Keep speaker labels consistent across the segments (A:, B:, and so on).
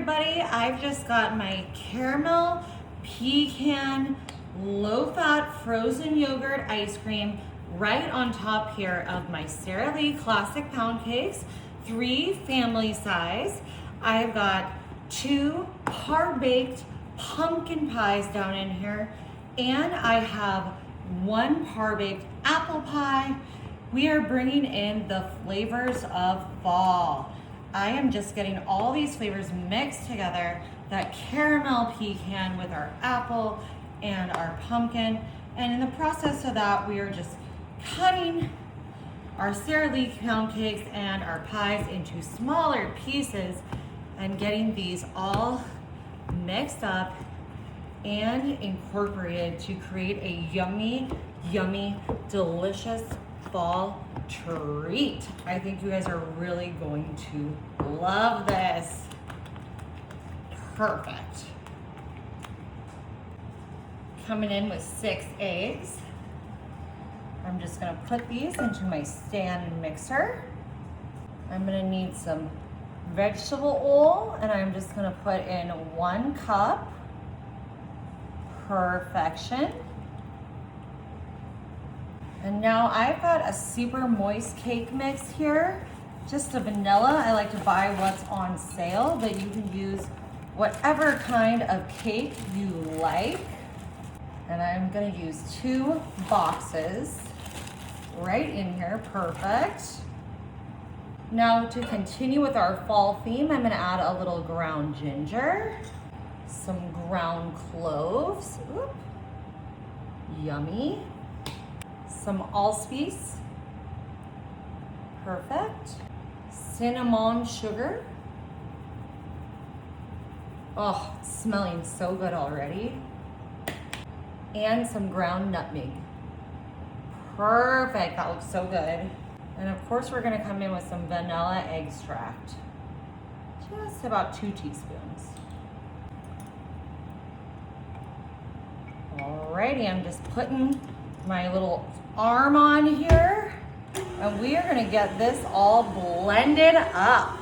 A: everybody. I've just got my caramel pecan low-fat frozen yogurt ice cream right on top here of my Sara Lee classic pound cakes, 3 family size. I've got 2 par-baked pumpkin pies down in here, and I have 1 par-baked apple pie. We are bringing in the flavors of fall. I am just getting all these flavors mixed together, that caramel pecan with our apple and our pumpkin. And in the process of that, we are just cutting our Sara Lee pound cakes and our pies into smaller pieces and getting these all mixed up and incorporated to create a yummy, yummy, delicious fall treat. I think you guys are really going to love this. Perfect. Coming in with 6 eggs. I'm just gonna put these into my stand mixer. I'm gonna need some vegetable oil, and I'm just gonna put in 1 cup. Perfection. And now I've got a super moist cake mix here, just a vanilla. I like to buy what's on sale, but you can use whatever kind of cake you like. And I'm gonna use 2 boxes right in here, perfect. Now to continue with our fall theme, I'm gonna add a little ground ginger, some ground cloves, oop, yummy. Some allspice, perfect. Cinnamon sugar. Oh, it's smelling so good already. And some ground nutmeg. Perfect, that looks so good. And of course we're gonna come in with some vanilla extract. Just about 2 teaspoons. Alrighty, I'm just putting my little arm on here, and we are gonna get this all blended up.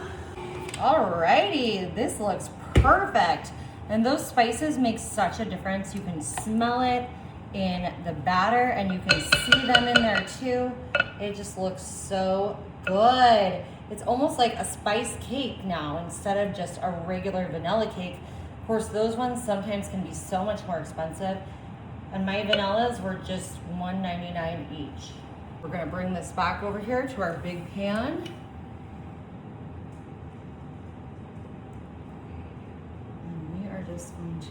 A: Alrighty, this looks perfect. And those spices make such a difference. You can smell it in the batter, and you can see them in there too. It just looks so good. It's almost like a spice cake now instead of just a regular vanilla cake. Of course, those ones sometimes can be so much more expensive. And my vanillas were just $1.99 each. We're gonna bring this back over here to our big pan. And we are just going to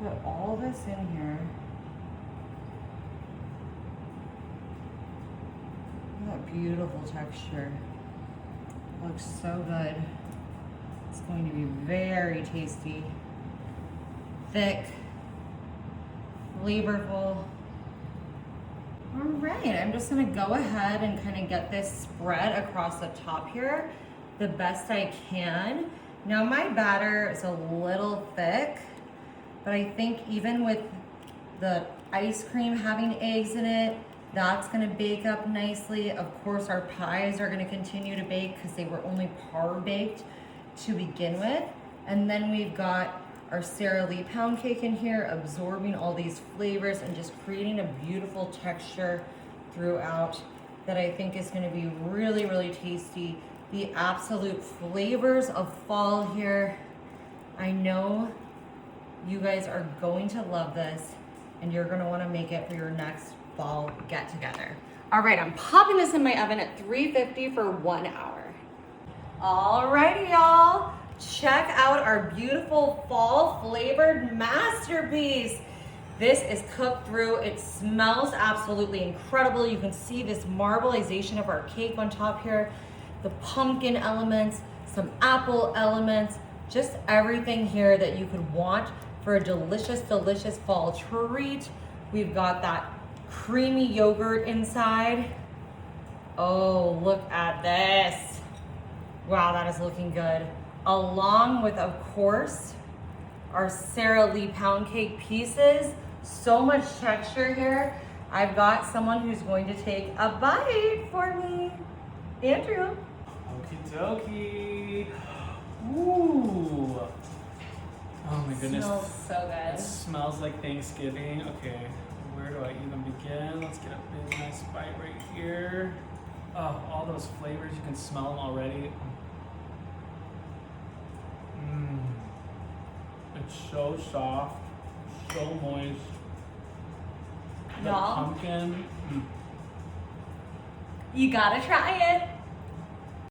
A: put all this in here. Look at that beautiful texture. Looks so good. It's going to be very tasty. Thick, flavorful. All right, I'm just gonna go ahead and kind of get this spread across the top here the best I can. Now my batter is a little thick, but I think even with the ice cream having eggs in it, that's gonna bake up nicely. Of course, our pies are gonna continue to bake because they were only par-baked to begin with. And then we've got our Sara Lee pound cake in here, absorbing all these flavors and just creating a beautiful texture throughout that I think is gonna be really, really tasty. The absolute flavors of fall here. I know you guys are going to love this, and you're gonna wanna make it for your next fall get together. All right, I'm popping this in my oven at 350 for 1 hour. All righty, y'all. Check out our beautiful fall flavored masterpiece. This is cooked through. It smells absolutely incredible. You can see this marbleization of our cake on top here, the pumpkin elements, some apple elements, just everything here that you could want for a delicious, delicious fall treat. We've got that creamy yogurt inside. Oh, look at this. Wow, that is looking good. Along with, of course, our Sara Lee pound cake pieces. So much texture here. I've got someone who's going to take a bite for me. Andrew.
B: Okie dokie. ready. Ooh. Oh my goodness.
A: Smells so
B: It
A: good.
B: smells like Thanksgiving. Okay, where do I even begin? Let's get a big nice bite right here. Oh, all those flavors, you can smell them already. Mmm. It's so soft, so moist. The
A: Y'all,
B: pumpkin.
A: you gotta try it.